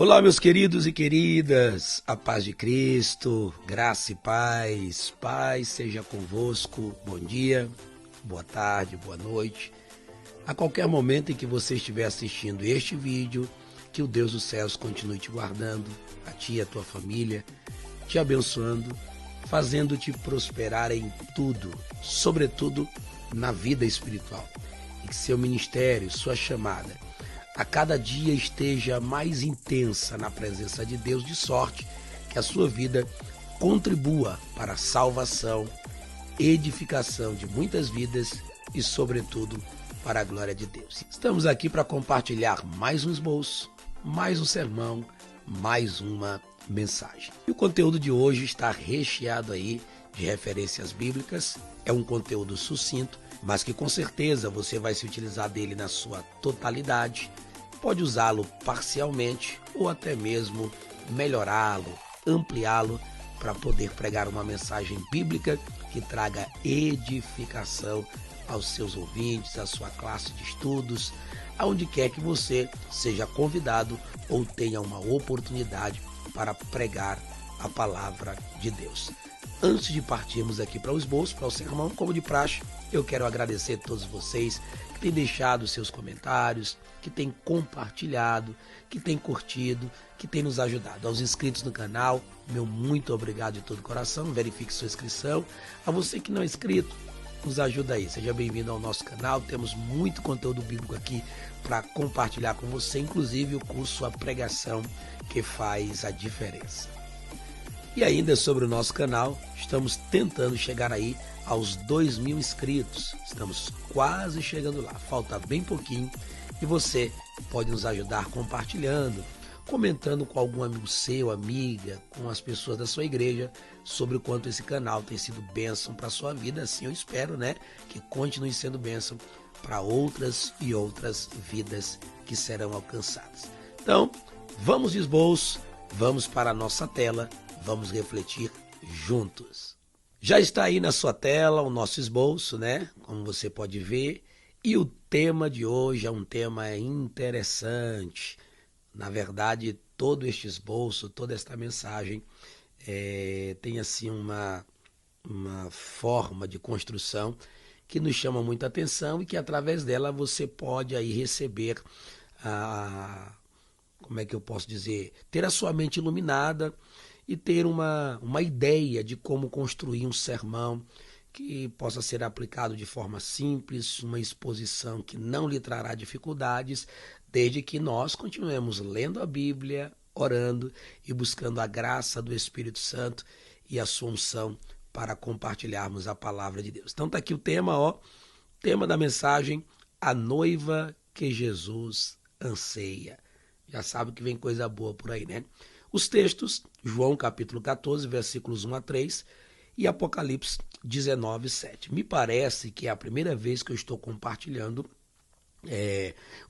Olá, meus queridos e queridas, a paz de Cristo, graça e paz, paz seja convosco, bom dia, boa tarde, boa noite. A qualquer momento em que você estiver assistindo este vídeo, que o Deus dos céus continue te guardando, a ti e a tua família, te abençoando, fazendo-te prosperar em tudo, sobretudo na vida espiritual. E que seu ministério, sua chamada, a cada dia esteja mais intensa na presença de Deus, de sorte que a sua vida contribua para a salvação, edificação de muitas vidas e, sobretudo, para a glória de Deus. Estamos aqui para compartilhar mais um esboço, mais um sermão, mais uma mensagem. E o conteúdo de hoje está recheado aí de referências bíblicas, é um conteúdo sucinto, mas que com certeza você vai se utilizar dele na sua totalidade, pode usá-lo parcialmente ou até mesmo melhorá-lo, ampliá-lo para poder pregar uma mensagem bíblica que traga edificação aos seus ouvintes, à sua classe de estudos, aonde quer que você seja convidado ou tenha uma oportunidade para pregar a palavra de Deus. Antes de partirmos aqui para o esboço, para o sermão, como de praxe, eu quero agradecer a todos vocês que têm deixado seus comentários, que têm compartilhado, que têm curtido, que têm nos ajudado. Aos inscritos no canal, meu muito obrigado de todo o coração, verifique sua inscrição. A você que não é inscrito, nos ajuda aí, seja bem-vindo ao nosso canal, temos muito conteúdo bíblico aqui para compartilhar com você, inclusive o curso A Pregação que Faz a Diferença. E ainda sobre o nosso canal, estamos tentando chegar aí aos 2.000 inscritos. Estamos quase chegando lá, falta bem pouquinho e você pode nos ajudar compartilhando, comentando com algum amigo seu, amiga, com as pessoas da sua igreja sobre o quanto esse canal tem sido bênção para a sua vida. Assim eu espero, que continue sendo bênção para outras e outras vidas que serão alcançadas. Então, vamos de esboço, vamos para a nossa tela, vamos refletir juntos. Já está aí na sua tela o nosso esboço, como você pode ver, e o tema de hoje é um tema interessante. Na verdade, todo este esboço, toda esta mensagem tem assim uma forma de construção que nos chama muita atenção e que através dela você pode aí receber ter a sua mente iluminada e ter uma ideia de como construir um sermão que possa ser aplicado de forma simples, uma exposição que não lhe trará dificuldades, desde que nós continuemos lendo a Bíblia, orando e buscando a graça do Espírito Santo e a sua unção para compartilharmos a palavra de Deus. Então está aqui o tema, tema da mensagem, a noiva que Jesus anseia. Já sabe que vem coisa boa por aí, Os textos, João capítulo 14, versículos 1 a 3 e Apocalipse 19, 7. Me parece que é a primeira vez que eu estou compartilhando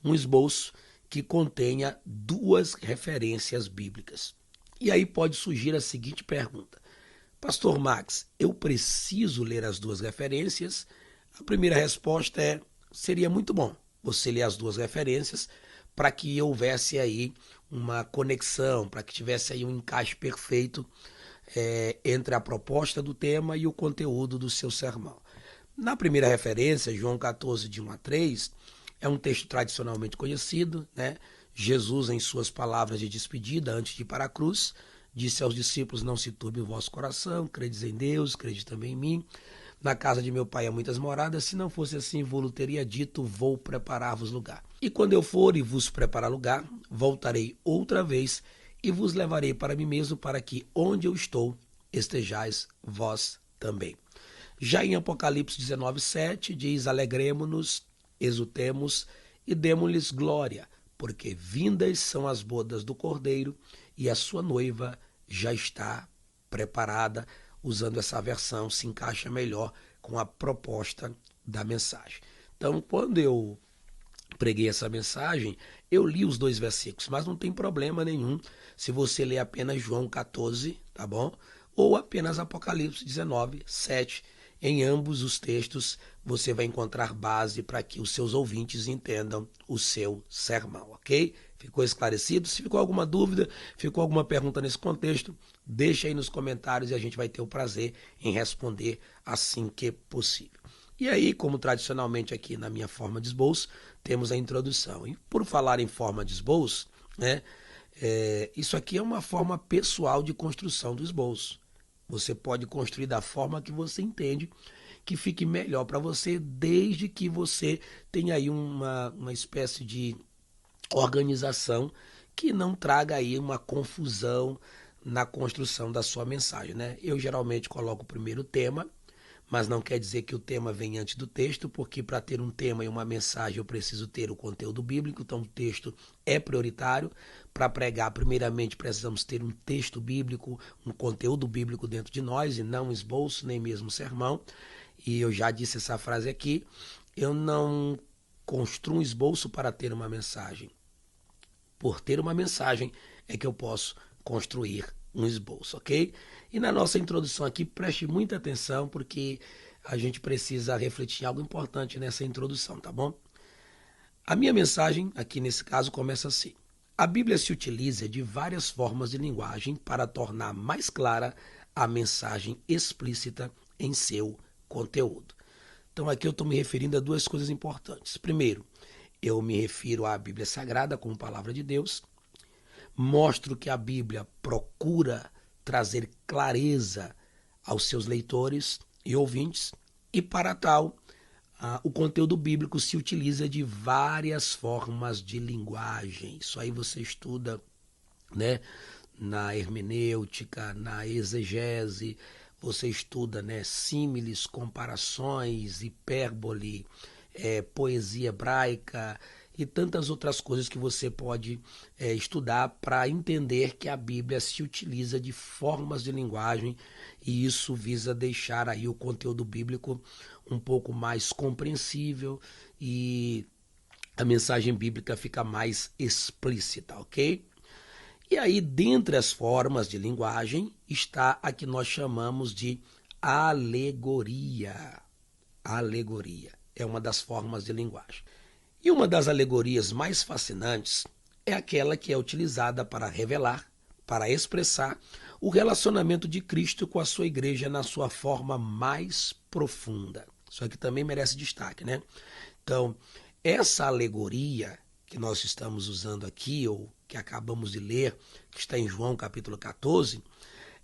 um esboço que contenha duas referências bíblicas. E aí pode surgir a seguinte pergunta: Pastor Max, eu preciso ler as duas referências? A primeira resposta seria muito bom você ler as duas referências para que houvesse aí uma conexão, para que tivesse aí um encaixe perfeito entre a proposta do tema e o conteúdo do seu sermão. Na primeira referência, João 14, de 1 a 3, é um texto tradicionalmente conhecido, Jesus, em suas palavras de despedida, antes de ir para a cruz, disse aos discípulos: não se turbe o vosso coração, credes em Deus, crede também em mim. Na casa de meu pai há muitas moradas, se não fosse assim, vou-lo teria dito, vou preparar-vos lugar. E quando eu for e vos preparar lugar, voltarei outra vez e vos levarei para mim mesmo, para que onde eu estou, estejais vós também. Já em Apocalipse 19, 7, diz: alegremo-nos, exultemos e demo-lhes glória, porque vindas são as bodas do Cordeiro e a sua noiva já está preparada. Usando essa versão, se encaixa melhor com a proposta da mensagem. Então, quando eu preguei essa mensagem, eu li os dois versículos, mas não tem problema nenhum se você ler apenas João 14, tá bom? Ou apenas Apocalipse 19, 7, em ambos os textos você vai encontrar base para que os seus ouvintes entendam o seu sermão, ok? Ficou esclarecido? Se ficou alguma dúvida, ficou alguma pergunta nesse contexto, deixa aí nos comentários e a gente vai ter o prazer em responder assim que possível. E aí, como tradicionalmente aqui na minha forma de esboço, temos a introdução. E por falar em forma de esboço, né, isso aqui é uma forma pessoal de construção do esboço. Você pode construir da forma que você entende que fique melhor para você, desde que você tenha aí uma espécie de organização que não traga aí uma confusão na construção da sua mensagem, né? Eu geralmente coloco o primeiro tema, mas não quer dizer que o tema vem antes do texto, porque para ter um tema e uma mensagem eu preciso ter o conteúdo bíblico, então o texto é prioritário. Para pregar, primeiramente precisamos ter um texto bíblico, um conteúdo bíblico dentro de nós, e não um esboço, nem mesmo um sermão. E eu já disse essa frase aqui, eu não construo um esboço para ter uma mensagem. Por ter uma mensagem é que eu posso construir um esboço, ok? E na nossa introdução aqui, preste muita atenção, porque a gente precisa refletir em algo importante nessa introdução, tá bom? A minha mensagem, aqui nesse caso, começa assim. A Bíblia se utiliza de várias formas de linguagem para tornar mais clara a mensagem explícita em seu conteúdo. Então aqui eu estou me referindo a duas coisas importantes. Primeiro, eu me refiro à Bíblia Sagrada como palavra de Deus. Mostro que a Bíblia procura trazer clareza aos seus leitores e ouvintes, e para tal, o conteúdo bíblico se utiliza de várias formas de linguagem. Isso aí você estuda, né, na hermenêutica, na exegese, você estuda, né, símiles, comparações, hipérbole, poesia hebraica e tantas outras coisas que você pode estudar para entender que a Bíblia se utiliza de formas de linguagem, e isso visa deixar aí o conteúdo bíblico um pouco mais compreensível e a mensagem bíblica fica mais explícita, ok? E aí, dentre as formas de linguagem, está a que nós chamamos de alegoria. Alegoria é uma das formas de linguagem. E uma das alegorias mais fascinantes é aquela que é utilizada para revelar, para expressar o relacionamento de Cristo com a sua igreja na sua forma mais profunda. Isso aqui também merece destaque, né? Então, essa alegoria que nós estamos usando aqui, ou que acabamos de ler, que está em João capítulo 14,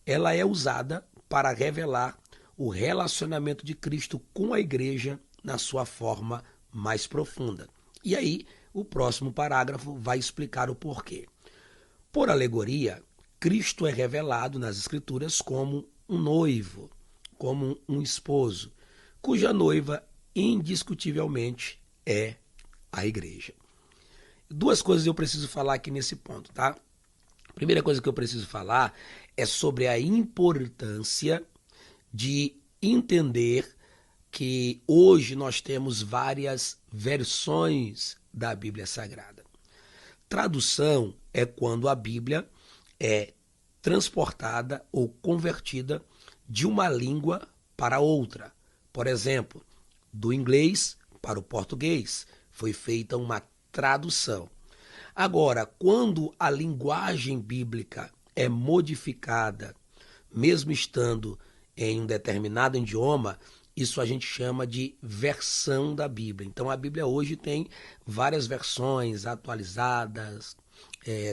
ela é usada para revelar o relacionamento de Cristo com a igreja na sua forma mais profunda. E aí, o próximo parágrafo vai explicar o porquê. Por alegoria, Cristo é revelado nas Escrituras como um noivo, como um esposo, cuja noiva indiscutivelmente é a igreja. Duas coisas eu preciso falar aqui nesse ponto, tá? A primeira coisa que eu preciso falar é sobre a importância de entender que hoje nós temos várias versões da Bíblia Sagrada. Tradução é quando a Bíblia é transportada ou convertida de uma língua para outra. Por exemplo, do inglês para o português foi feita uma tradução. Agora, quando a linguagem bíblica é modificada, mesmo estando em um determinado idioma, isso a gente chama de versão da Bíblia. Então a Bíblia hoje tem várias versões atualizadas,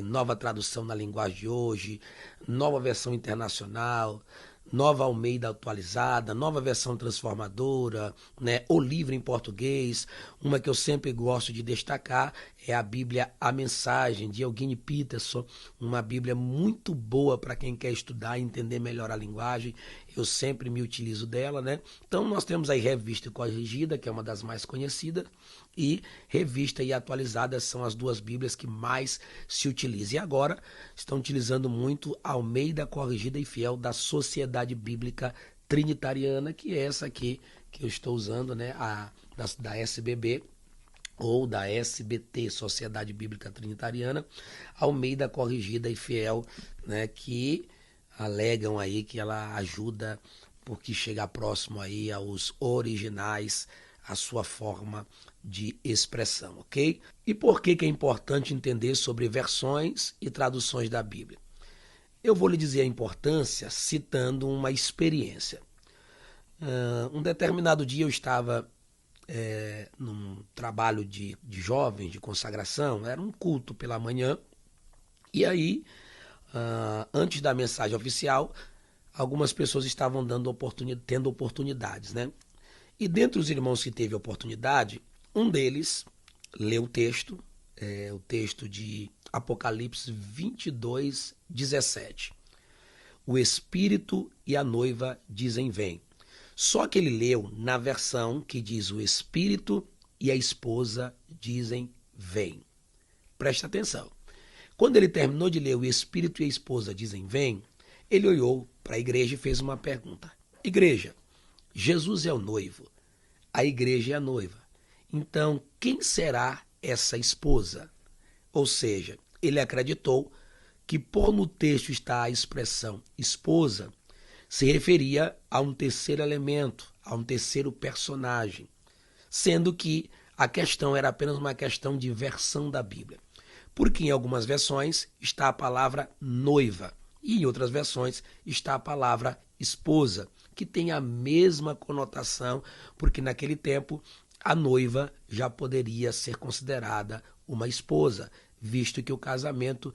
nova tradução na linguagem de hoje, nova versão internacional, nova Almeida atualizada, nova versão transformadora, né? O livro em português. Uma que eu sempre gosto de destacar é a Bíblia A Mensagem, de Eugene Peterson, uma Bíblia muito boa para quem quer estudar e entender melhor a linguagem. Eu sempre me utilizo dela, né? Então nós temos aí Revista e Corrigida, que é uma das mais conhecidas, e Revista e Atualizada são as duas Bíblias que mais se utilizam. E agora estão utilizando muito Almeida Corrigida e Fiel da Sociedade Bíblica Trinitariana, que é essa aqui que eu estou usando, né? Da SBB, ou da SBT, Sociedade Bíblica Trinitariana, Almeida Corrigida e Fiel, né, que alegam aí que ela ajuda porque chega próximo aí aos originais, a sua forma de expressão, ok? E por que é importante entender sobre versões e traduções da Bíblia? Eu vou lhe dizer a importância citando uma experiência. Um determinado dia eu estava num trabalho de jovens, de consagração, era um culto pela manhã, e aí, antes da mensagem oficial, algumas pessoas estavam tendo oportunidades, né? E dentre os irmãos que teve oportunidade, um deles leu o texto de Apocalipse 22, 17. O Espírito e a noiva dizem vem. Só que ele leu na versão que diz o Espírito e a esposa dizem vem. Preste atenção. Quando ele terminou de ler o Espírito e a esposa dizem vem, ele olhou para a igreja e fez uma pergunta. Igreja, Jesus é o noivo, a igreja é a noiva. Então, quem será essa esposa? Ou seja, ele acreditou que por no texto estar a expressão esposa, se referia a um terceiro elemento, a um terceiro personagem, sendo que a questão era apenas uma questão de versão da Bíblia. Porque em algumas versões está a palavra noiva e em outras versões está a palavra esposa, que tem a mesma conotação, porque naquele tempo a noiva já poderia ser considerada uma esposa, visto que o casamento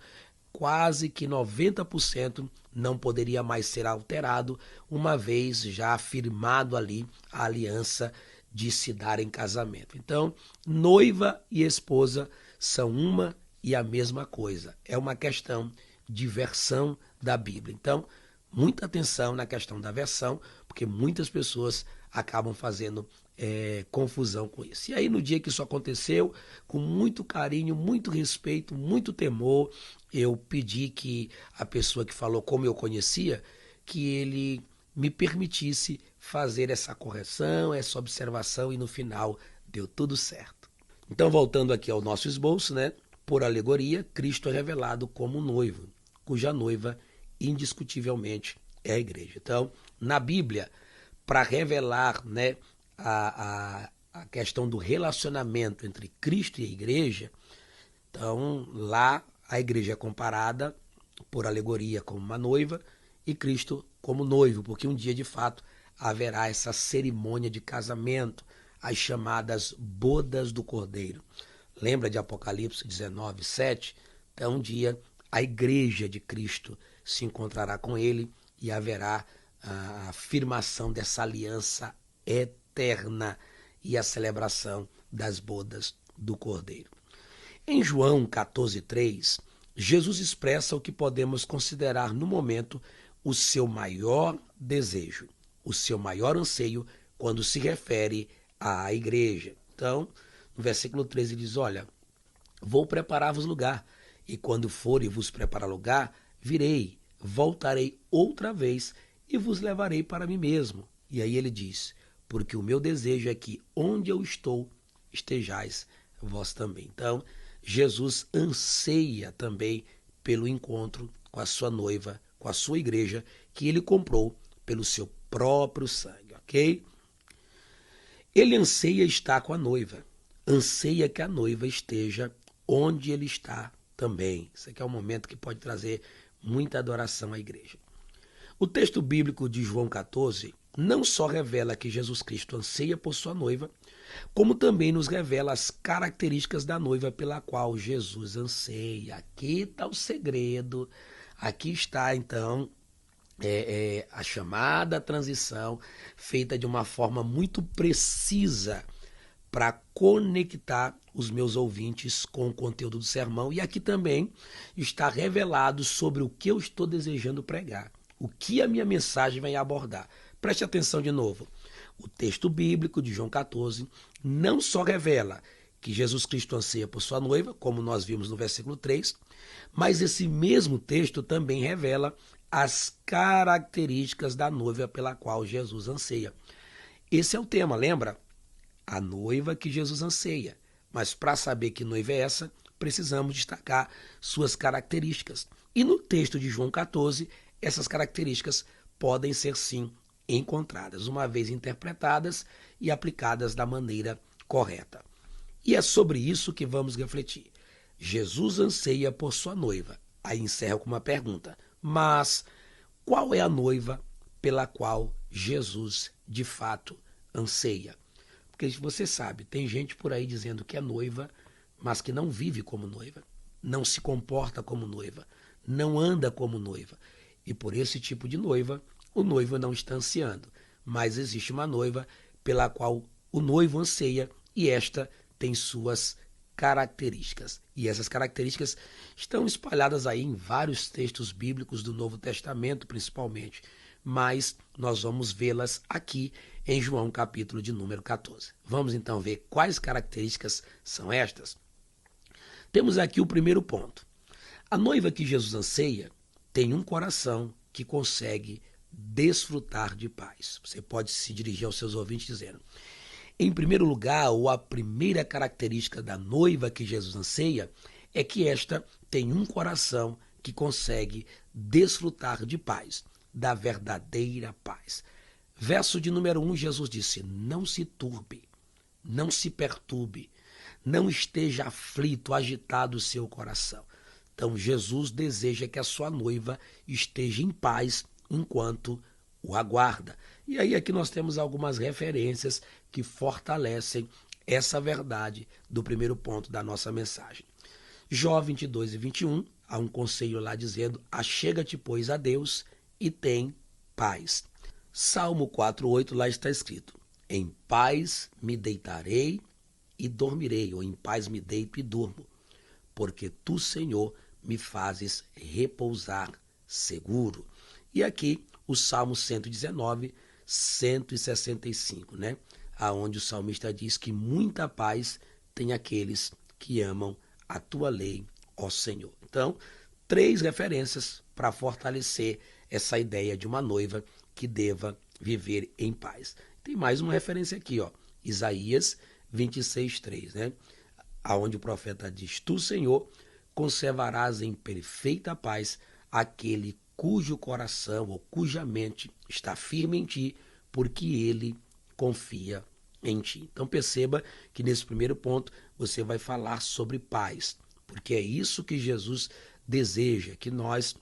quase que 90% não poderia mais ser alterado, uma vez já afirmado ali a aliança de se dar em casamento. Então, noiva e esposa são uma e a mesma coisa. É uma questão de versão da Bíblia. Então, muita atenção na questão da versão, porque muitas pessoas acabam fazendo confusão com isso. E aí, no dia que isso aconteceu, com muito carinho, muito respeito, muito temor, eu pedi que a pessoa que falou como eu conhecia, que ele me permitisse fazer essa correção, essa observação, e no final deu tudo certo. Então, voltando aqui ao nosso esboço, né? Por alegoria, Cristo é revelado como noivo, cuja noiva indiscutivelmente é a igreja. Então, na Bíblia, para revelar, né, a questão do relacionamento entre Cristo e a igreja, então lá a igreja é comparada por alegoria como uma noiva e Cristo como noivo, porque um dia de fato haverá essa cerimônia de casamento, as chamadas bodas do Cordeiro. Lembra de Apocalipse 19, 7? Então um dia a igreja de Cristo se encontrará com ele e haverá a afirmação dessa aliança eterna e a celebração das bodas do Cordeiro. Em João 14,3, Jesus expressa o que podemos considerar no momento o seu maior desejo, o seu maior anseio quando se refere à igreja. Então, no versículo 13 ele diz, olha, vou preparar-vos lugar, e quando for e vos preparar lugar, virei, voltarei outra vez e vos levarei para mim mesmo. E aí ele diz, porque o meu desejo é que onde eu estou, estejais vós também. Então, Jesus anseia também pelo encontro com a sua noiva, com a sua igreja, que ele comprou pelo seu próprio sangue, ok? Ele anseia estar com a noiva, anseia que a noiva esteja onde ele está também. Isso aqui é um momento que pode trazer muita adoração à igreja. O texto bíblico de João 14 não só revela que Jesus Cristo anseia por sua noiva, como também nos revela as características da noiva pela qual Jesus anseia. Aqui está o segredo, aqui está então a chamada transição feita de uma forma muito precisa para conectar os meus ouvintes com o conteúdo do sermão. E aqui também está revelado sobre o que eu estou desejando pregar, o que a minha mensagem vai abordar. Preste atenção de novo. O texto bíblico de João 14 não só revela que Jesus Cristo anseia por sua noiva, como nós vimos no versículo 3, mas esse mesmo texto também revela as características da noiva pela qual Jesus anseia. Esse é o tema, lembra? A noiva que Jesus anseia. Mas para saber que noiva é essa, precisamos destacar suas características. E no texto de João 14, essas características podem ser sim encontradas, uma vez interpretadas e aplicadas da maneira correta. E é sobre isso que vamos refletir. Jesus anseia por sua noiva. Aí encerro com uma pergunta. Mas qual é a noiva pela qual Jesus, de fato, anseia? Porque você sabe, tem gente por aí dizendo que é noiva, mas que não vive como noiva, não se comporta como noiva, não anda como noiva. E por esse tipo de noiva, o noivo não está ansiando. Mas existe uma noiva pela qual o noivo anseia e esta tem suas características. E essas características estão espalhadas aí em vários textos bíblicos do Novo Testamento, principalmente. Mas nós vamos vê-las aqui em João capítulo de número 14. Vamos então ver quais características são estas? Temos aqui o primeiro ponto. A noiva que Jesus anseia tem um coração que consegue desfrutar de paz. Você pode se dirigir aos seus ouvintes dizendo: em primeiro lugar, ou a primeira característica da noiva que Jesus anseia é que esta tem um coração que consegue desfrutar de paz, da verdadeira paz. Verso de número 1, Jesus disse: não se turbe, não se perturbe, não esteja aflito, agitado o seu coração. Então Jesus deseja que a sua noiva esteja em paz enquanto o aguarda. E aí aqui nós temos algumas referências que fortalecem essa verdade do primeiro ponto da nossa mensagem. Jó 22 e 21, há um conselho lá dizendo: achega-te, pois, a Deus e tem paz. Salmo 4:8 lá está escrito: em paz me deitarei e dormirei, ou em paz me deito e durmo, porque tu, Senhor, me fazes repousar seguro. E aqui o Salmo 119, 165, né? Aonde o salmista diz que muita paz tem aqueles que amam a tua lei, ó Senhor. Então, 3 referências para fortalecer essa ideia de uma noiva que deva viver em paz. Tem mais uma referência aqui, ó, Isaías 26:3, né? Aonde o profeta diz: tu, Senhor, conservarás em perfeita paz aquele cujo coração ou cuja mente está firme em ti, porque ele confia em ti. Então perceba que nesse primeiro ponto você vai falar sobre paz, porque é isso que Jesus deseja, que nós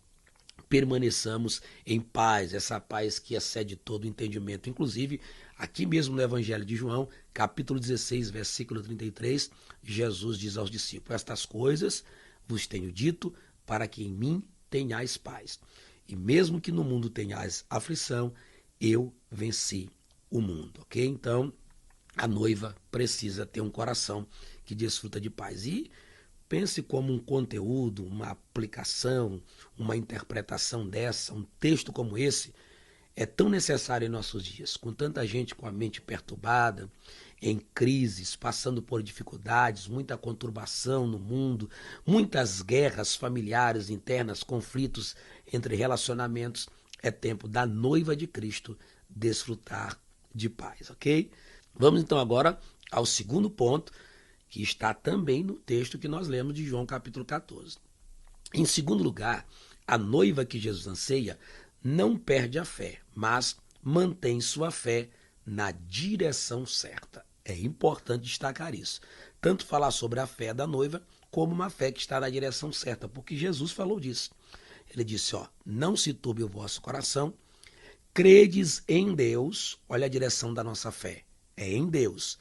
permaneçamos em paz, essa paz que excede todo o entendimento. Inclusive, aqui mesmo no Evangelho de João, capítulo 16, versículo 33, Jesus diz aos discípulos: estas coisas vos tenho dito para que em mim tenhais paz. E mesmo que no mundo tenhais aflição, eu venci o mundo, ok? Então, a noiva precisa ter um coração que desfruta de paz. E pense como um conteúdo, uma aplicação, uma interpretação dessa, um texto como esse, é tão necessário em nossos dias, com tanta gente com a mente perturbada, em crises, passando por dificuldades, muita conturbação no mundo, muitas guerras familiares internas, conflitos entre relacionamentos. É tempo da noiva de Cristo desfrutar de paz, ok? Vamos então agora ao segundo ponto, que está também no texto que nós lemos de João capítulo 14. Em segundo lugar, a noiva que Jesus anseia não perde a fé, mas mantém sua fé na direção certa. É importante destacar isso. Tanto falar sobre a fé da noiva, como uma fé que está na direção certa, porque Jesus falou disso. Ele disse, ó, não se turbe o vosso coração, credes em Deus, olha a direção da nossa fé, é em Deus.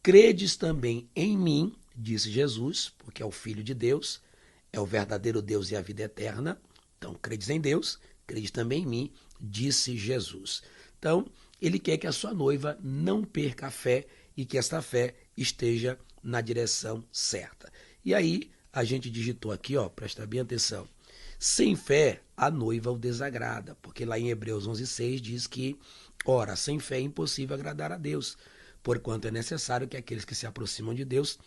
Credes também em mim, disse Jesus, porque é o Filho de Deus, é o verdadeiro Deus e a vida eterna. Então, credes em Deus, credes também em mim, disse Jesus. Então, ele quer que a sua noiva não perca a fé e que esta fé esteja na direção certa. E aí, a gente digitou aqui, ó, presta bem atenção. Sem fé, a noiva o desagrada, porque lá em Hebreus 11:6 diz que, ora, sem fé é impossível agradar a Deus, porquanto é necessário que aqueles que se aproximam de Deus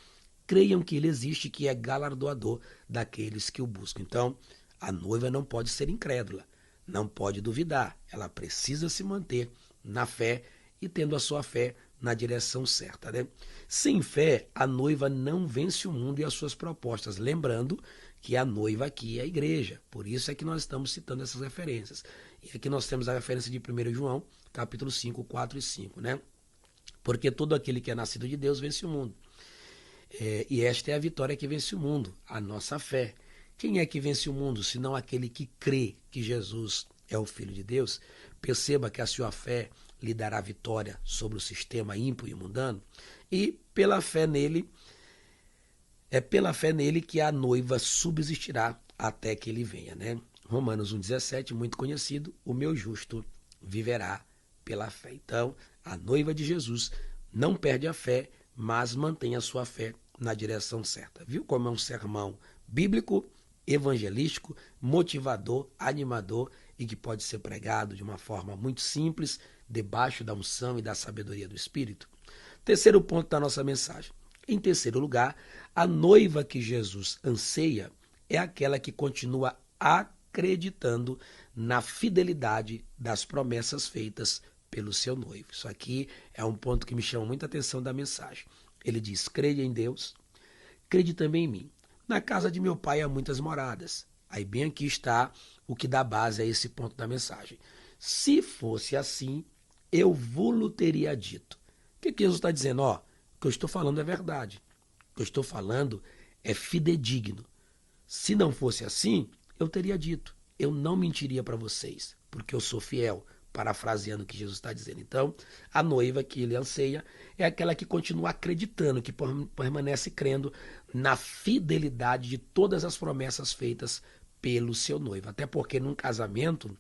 creiam que ele existe, que é galardoador daqueles que o buscam. Então, a noiva não pode ser incrédula, não pode duvidar, ela precisa se manter na fé e tendo a sua fé na direção certa, né? Sem fé, a noiva não vence o mundo e as suas propostas. Lembrando que a noiva aqui é a igreja, por isso é que nós estamos citando essas referências. E aqui nós temos a referência de 1 João, capítulo 5, 4 e 5, né? Porque todo aquele que é nascido de Deus vence o mundo. E esta é a vitória que vence o mundo, a nossa fé. Quem é que vence o mundo, senão aquele que crê que Jesus é o Filho de Deus? Perceba que a sua fé lhe dará vitória sobre o sistema ímpio e mundano. E pela fé nele, é pela fé nele que a noiva subsistirá até que ele venha, né? Romanos 1,17, muito conhecido, o meu justo viverá pela fé. Então, a noiva de Jesus não perde a fé, mas mantém a sua fé na direção certa. Viu como é um sermão bíblico, evangelístico, motivador, animador e que pode ser pregado de uma forma muito simples, debaixo da unção e da sabedoria do Espírito? Terceiro ponto da nossa mensagem. Em terceiro lugar, a noiva que Jesus anseia é aquela que continua acreditando na fidelidade das promessas feitas pelo seu noivo. Isso aqui é um ponto que me chama muita atenção da mensagem. Ele diz: creia em Deus, crede também em mim. Na casa de meu pai há muitas moradas. Aí bem aqui está o que dá base a esse ponto da mensagem. Se fosse assim, eu vou-lo teria dito. O que Jesus está dizendo? O que eu estou falando é verdade. O que eu estou falando é fidedigno. Se não fosse assim, eu teria dito. Eu não mentiria para vocês, porque eu sou fiel, parafraseando o que Jesus está dizendo. Então, a noiva que ele anseia é aquela que continua acreditando, que permanece crendo na fidelidade de todas as promessas feitas pelo seu noivo. Até porque num casamento,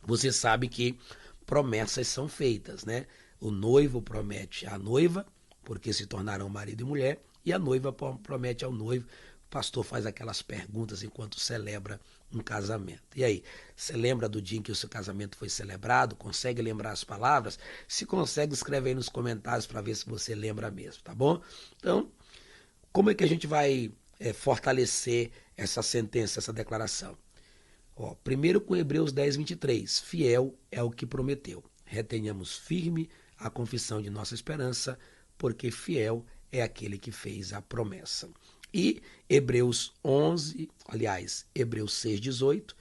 você sabe que promessas são feitas, né? O noivo promete à noiva, porque se tornarão marido e mulher, e a noiva promete ao noivo. O pastor faz aquelas perguntas enquanto celebra um casamento. E aí, você lembra do dia em que o seu casamento foi celebrado? Consegue lembrar as palavras? Se consegue, escreve aí nos comentários para ver se você lembra mesmo, tá bom? Então, como é que a gente vai fortalecer essa sentença, essa declaração? Primeiro com Hebreus 10, 23. Fiel é o que prometeu. Retenhamos firme a confissão de nossa esperança, porque fiel é aquele que fez a promessa. E Hebreus 6, 18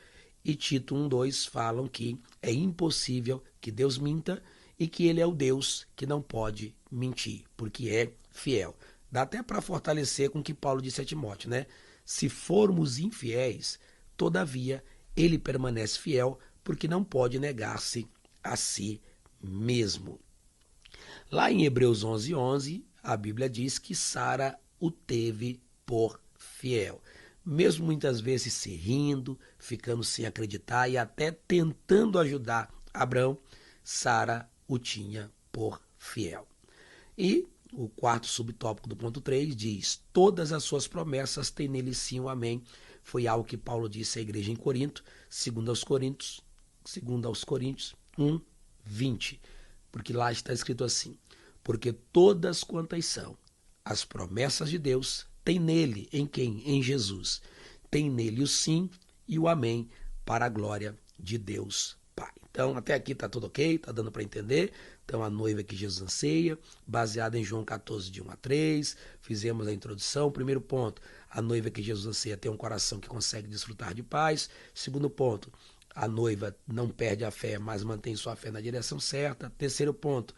e Tito 1, 2 falam que é impossível que Deus minta e que ele é o Deus que não pode mentir, porque é fiel. Dá até para fortalecer com o que Paulo disse a Timóteo, né? Se formos infiéis, todavia ele permanece fiel, porque não pode negar-se a si mesmo. Lá em Hebreus 11, 11, a Bíblia diz que Sara o teve por fiel. Mesmo muitas vezes se rindo, ficando sem acreditar e até tentando ajudar Abraão, Sara o tinha por fiel. E o quarto subtópico do ponto 3 diz: todas as suas promessas têm nele sim o amém. Foi algo que Paulo disse à igreja em Corinto, segundo aos Coríntios 1, 20. Porque lá está escrito assim: porque todas quantas são as promessas de Deus, tem nele, em quem? Em Jesus. Tem nele o sim e o amém para a glória de Deus Pai. Então, até aqui está tudo ok, está dando para entender. Então, a noiva que Jesus anseia, baseada em João 14, de 1 a 3. Fizemos a introdução. Primeiro ponto, a noiva que Jesus anseia tem um coração que consegue desfrutar de paz. Segundo ponto, a noiva não perde a fé, mas mantém sua fé na direção certa. Terceiro ponto,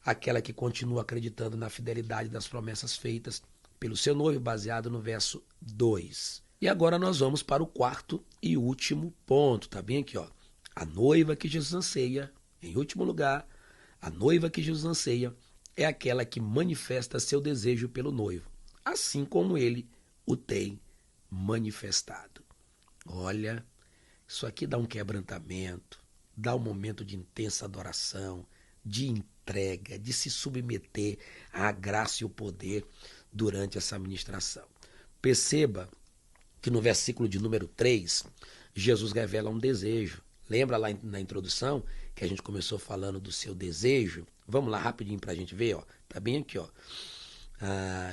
aquela que continua acreditando na fidelidade das promessas feitas pelo seu noivo, baseado no verso 2. E agora nós vamos para o quarto e último ponto, tá bem aqui, A noiva que Jesus anseia, em último lugar, a noiva que Jesus anseia é aquela que manifesta seu desejo pelo noivo, assim como ele o tem manifestado. Olha, isso aqui dá um quebrantamento, dá um momento de intensa adoração, de entrega, de se submeter à graça e o poder durante essa ministração. Perceba que no versículo de número 3, Jesus revela um desejo. Lembra lá na introdução que a gente começou falando do seu desejo? Vamos lá rapidinho para a gente ver, tá bem aqui,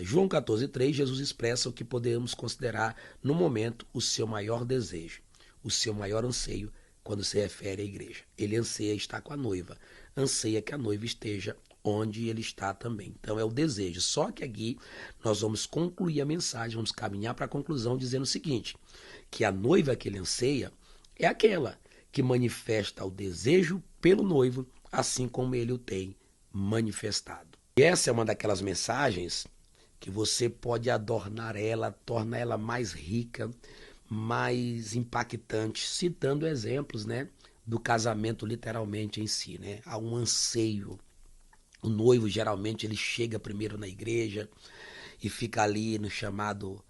João 14, 3, Jesus expressa o que podemos considerar no momento o seu maior desejo, o seu maior anseio quando se refere à igreja. Ele anseia estar com a noiva, anseia que a noiva esteja onde ele está também. Então é o desejo. Só que aqui nós vamos concluir a mensagem, vamos caminhar para a conclusão dizendo o seguinte, que a noiva que ele anseia é aquela que manifesta o desejo pelo noivo, assim como ele o tem manifestado. E essa é uma daquelas mensagens que você pode adornar ela, torna ela mais rica, mais impactante, citando exemplos, né, do casamento literalmente em si, né? Há um anseio. O noivo geralmente ele chega primeiro na igreja e fica ali no chamado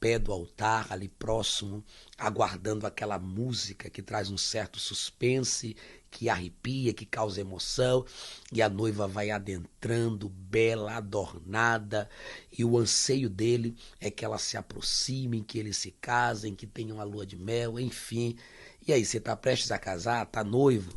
pé do altar, ali próximo, aguardando aquela música que traz um certo suspense, que arrepia, que causa emoção, e a noiva vai adentrando, bela, adornada, e o anseio dele é que ela se aproximem, que eles se casem, que tenham a lua de mel, enfim. E aí, você está prestes a casar? Está noivo?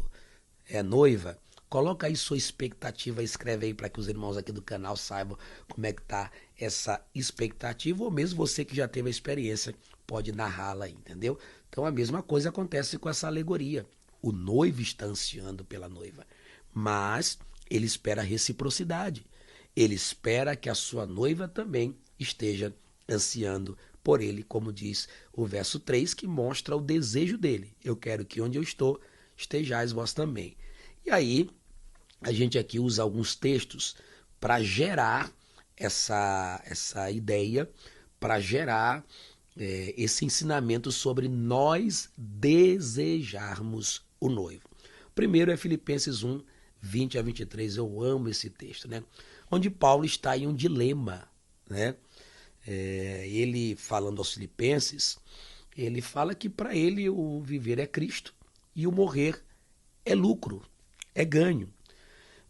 É noiva? Coloca aí sua expectativa, escreve aí para que os irmãos aqui do canal saibam como é que tá essa expectativa, ou mesmo você que já teve a experiência pode narrá-la aí, entendeu? Então a mesma coisa acontece com essa alegoria. O noivo está ansiando pela noiva, mas ele espera reciprocidade. Ele espera que a sua noiva também esteja ansiando por ele, como diz o verso 3, que mostra o desejo dele. Eu quero que onde eu estou, estejais vós também. E aí, a gente aqui usa alguns textos para gerar essa ideia, para gerar esse ensinamento sobre nós desejarmos o noivo. O primeiro é Filipenses 1, 20 a 23. Eu amo esse texto, né? Onde Paulo está em um dilema, né? Ele falando aos filipenses, ele fala que para ele o viver é Cristo e o morrer é lucro, é ganho.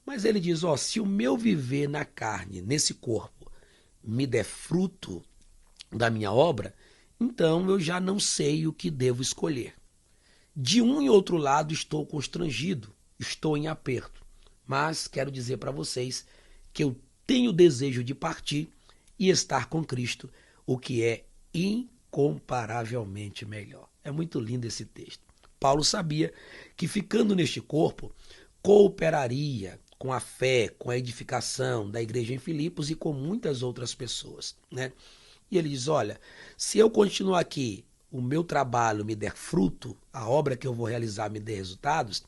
Mas ele diz, ó, se o meu viver na carne, nesse corpo, me der fruto da minha obra, então eu já não sei o que devo escolher. De um e outro lado estou constrangido, estou em aperto, mas quero dizer para vocês que eu tenho desejo de partir e estar com Cristo, o que é incomparavelmente melhor. É muito lindo esse texto. Paulo sabia que ficando neste corpo, cooperaria com a fé, com a edificação da igreja em Filipos e com muitas outras pessoas, né? E ele diz, olha, se eu continuar aqui, o meu trabalho me der fruto, a obra que eu vou realizar me der resultados,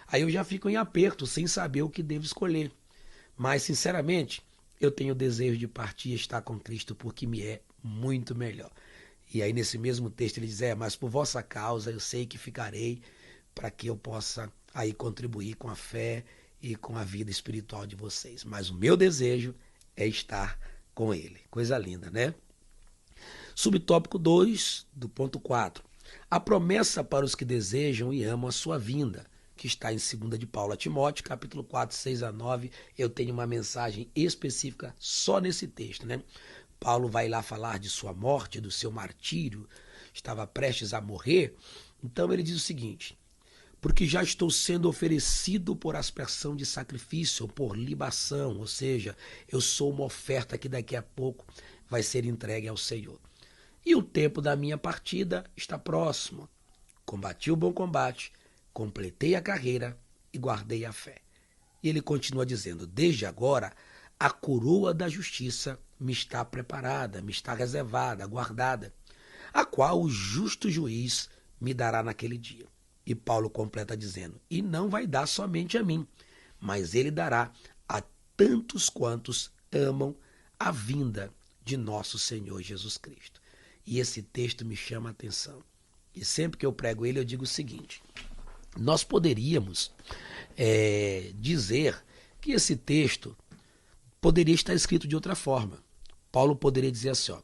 aí eu já fico em aperto, sem saber o que devo escolher. Mas, sinceramente, eu tenho o desejo de partir e estar com Cristo, porque me é muito melhor. E aí, nesse mesmo texto, ele diz, mas por vossa causa eu sei que ficarei, para que eu possa aí contribuir com a fé e com a vida espiritual de vocês. Mas o meu desejo é estar com ele. Coisa linda, né? Subtópico 2, do ponto 4. A promessa para os que desejam e amam a sua vinda, que está em 2 de Paulo a Timóteo, capítulo 4, 6 a 9. Eu tenho uma mensagem específica só nesse texto, né? Paulo vai lá falar de sua morte, do seu martírio, estava prestes a morrer. Então ele diz o seguinte, porque já estou sendo oferecido por aspersão de sacrifício, ou por libação, ou seja, eu sou uma oferta que daqui a pouco vai ser entregue ao Senhor. E o tempo da minha partida está próximo. Combati o bom combate, completei a carreira e guardei a fé. E ele continua dizendo, desde agora, a coroa da justiça me está preparada, me está reservada, guardada, a qual o justo juiz me dará naquele dia. E Paulo completa dizendo, e não vai dar somente a mim, mas ele dará a tantos quantos amam a vinda de nosso Senhor Jesus Cristo. E esse texto me chama a atenção. E sempre que eu prego ele, eu digo o seguinte, nós poderíamos dizer que esse texto poderia estar escrito de outra forma. Paulo poderia dizer assim,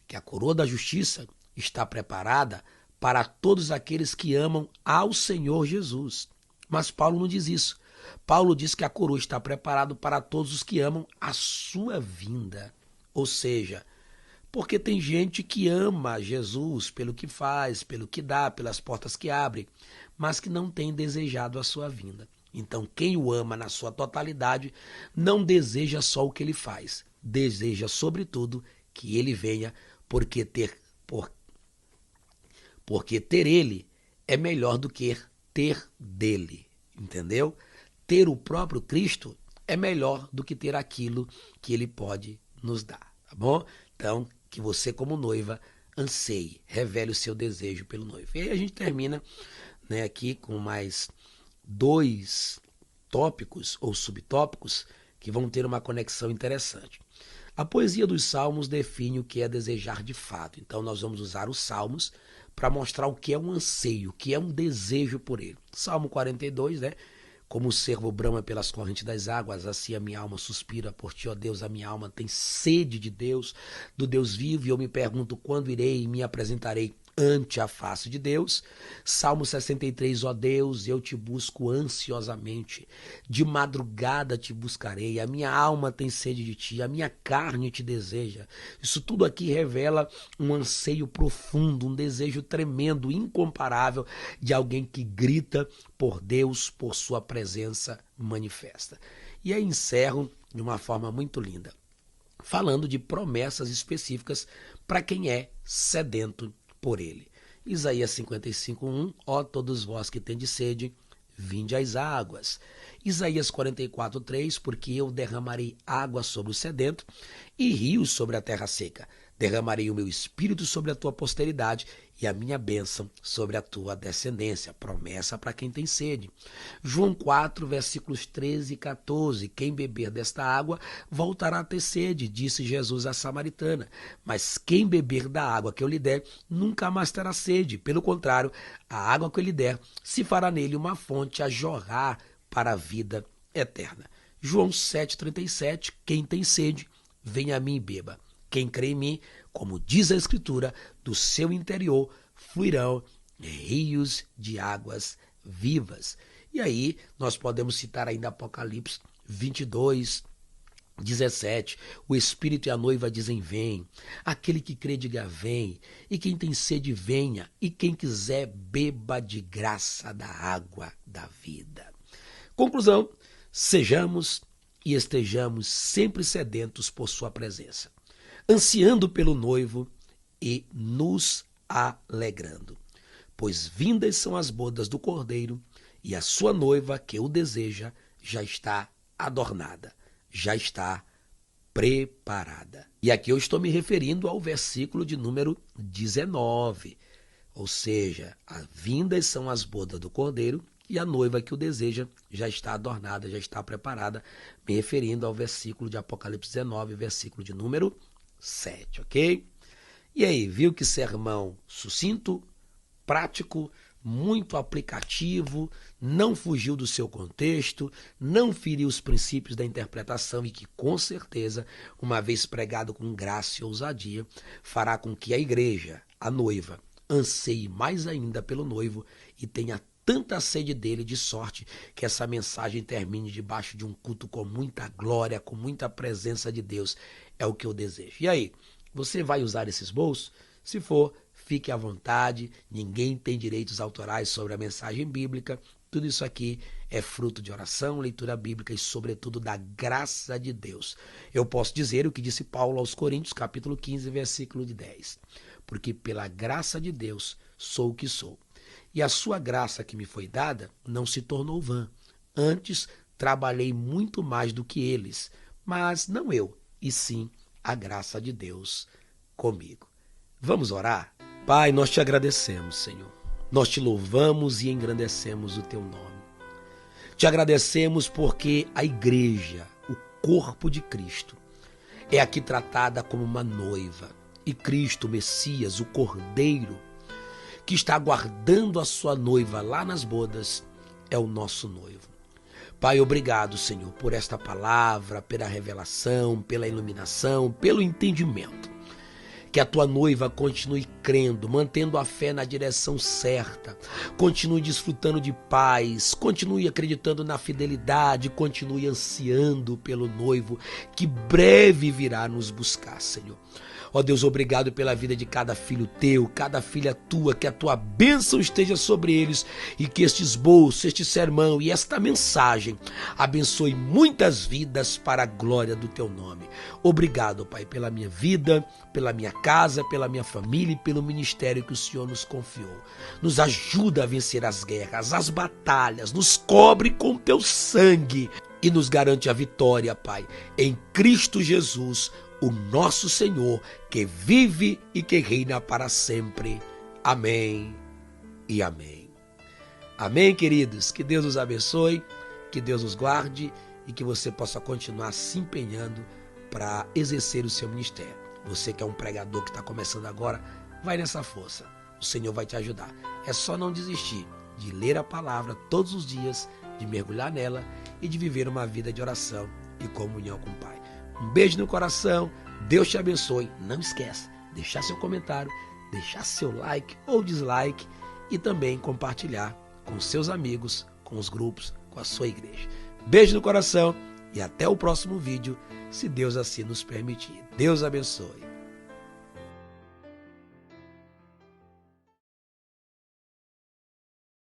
que a coroa da justiça está preparada para todos aqueles que amam ao Senhor Jesus. Mas Paulo não diz isso. Paulo diz que a coroa está preparada para todos os que amam a sua vinda. Ou seja, porque tem gente que ama Jesus pelo que faz, pelo que dá, pelas portas que abre, mas que não tem desejado a sua vinda. Então, quem o ama na sua totalidade não deseja só o que ele faz, deseja, sobretudo, que ele venha, porque ter ele é melhor do que ter dele, entendeu? Ter o próprio Cristo é melhor do que ter aquilo que ele pode nos dar, tá bom? Então, que você como noiva anseie, revele o seu desejo pelo noivo. E aí a gente termina né, aqui com mais 2 tópicos ou subtópicos que vão ter uma conexão interessante. A poesia dos Salmos define o que é desejar de fato. Então nós vamos usar os Salmos para mostrar o que é um anseio, o que é um desejo por ele. Salmo 42, né? Como o cervo brama pelas correntes das águas, assim a minha alma suspira por ti, ó Deus, a minha alma tem sede de Deus, do Deus vivo, e eu me pergunto quando irei e me apresentarei ante a face de Deus. Salmo 63, ó Deus, eu te busco ansiosamente, de madrugada te buscarei, a minha alma tem sede de ti, a minha carne te deseja. Isso tudo aqui revela um anseio profundo, um desejo tremendo, incomparável, de alguém que grita por Deus, por sua presença manifesta. E aí encerro de uma forma muito linda, falando de promessas específicas para quem é sedento por ele. Isaías 55:1, ó todos vós que tendes sede, vinde às águas. Isaías 44:3, porque eu derramarei água sobre o sedento e rios sobre a terra seca. Derramarei o meu espírito sobre a tua posteridade e a minha bênção sobre a tua descendência. Promessa para quem tem sede. João 4, versículos 13 e 14. Quem beber desta água voltará a ter sede, disse Jesus à samaritana. Mas quem beber da água que eu lhe der, nunca mais terá sede. Pelo contrário, a água que eu lhe der se fará nele uma fonte a jorrar para a vida eterna. João 7,37. Quem tem sede, venha a mim e beba. Quem crê em mim, como diz a Escritura, do seu interior fluirão rios de águas vivas. E aí nós podemos citar ainda Apocalipse 22:17. O Espírito e a noiva dizem vem. Aquele que crê diga vem. E quem tem sede venha. E quem quiser beba de graça da água da vida. Conclusão, sejamos e estejamos sempre sedentos por sua presença, ansiando pelo noivo e nos alegrando. Pois vindas são as bodas do Cordeiro, e a sua noiva, que o deseja, já está adornada, já está preparada. E aqui eu estou me referindo ao versículo de número 19, ou seja, as vindas são as bodas do Cordeiro, e a noiva que o deseja já está adornada, já está preparada, me referindo ao versículo de Apocalipse 19, versículo de número 7, ok? E aí, viu que sermão sucinto, prático, muito aplicativo, não fugiu do seu contexto, não feriu os princípios da interpretação e que, com certeza, uma vez pregado com graça e ousadia, fará com que a igreja, a noiva, anseie mais ainda pelo noivo e tenha tanta sede dele, de sorte que essa mensagem termine debaixo de um culto com muita glória, com muita presença de Deus. É o que eu desejo. E aí, você vai usar esses bolsos? Se for, fique à vontade, ninguém tem direitos autorais sobre a mensagem bíblica. Tudo isso aqui é fruto de oração, leitura bíblica e, sobretudo, da graça de Deus. Eu posso dizer o que disse Paulo aos Coríntios, capítulo 15, versículo de 10. Porque pela graça de Deus sou o que sou. E a sua graça que me foi dada não se tornou vã. Antes, trabalhei muito mais do que eles, mas não eu, e sim a graça de Deus comigo. Vamos orar? Pai, nós te agradecemos, Senhor. Nós te louvamos e engrandecemos o teu nome. Te agradecemos porque a igreja, o corpo de Cristo, é aqui tratada como uma noiva. E Cristo, o Messias, o Cordeiro, que está aguardando a sua noiva lá nas bodas, é o nosso noivo. Pai, obrigado, Senhor, por esta palavra, pela revelação, pela iluminação, pelo entendimento. Que a tua noiva continue crendo, mantendo a fé na direção certa, continue desfrutando de paz, continue acreditando na fidelidade, continue ansiando pelo noivo que breve virá nos buscar, Senhor. Ó Deus, obrigado pela vida de cada filho teu, cada filha tua, que a tua bênção esteja sobre eles e que estes bolsos, este sermão e esta mensagem abençoe muitas vidas para a glória do teu nome. Obrigado, Pai, pela minha vida, pela minha casa, pela minha família e pelo ministério que o Senhor nos confiou. Nos ajuda a vencer as guerras, as batalhas, nos cobre com teu sangue e nos garante a vitória, Pai, em Cristo Jesus, o nosso Senhor, que vive e que reina para sempre. Amém e amém. Amém, queridos? Que Deus nos abençoe, que Deus nos guarde e que você possa continuar se empenhando para exercer o seu ministério. Você que é um pregador que está começando agora, vai nessa força. O Senhor vai te ajudar. É só não desistir de ler a palavra todos os dias, de mergulhar nela e de viver uma vida de oração e comunhão com o Pai. Um beijo no coração, Deus te abençoe. Não esqueça, deixar seu comentário, deixar seu like ou dislike e também compartilhar com seus amigos, com os grupos, com a sua igreja. Beijo no coração e até o próximo vídeo, se Deus assim nos permitir. Deus abençoe.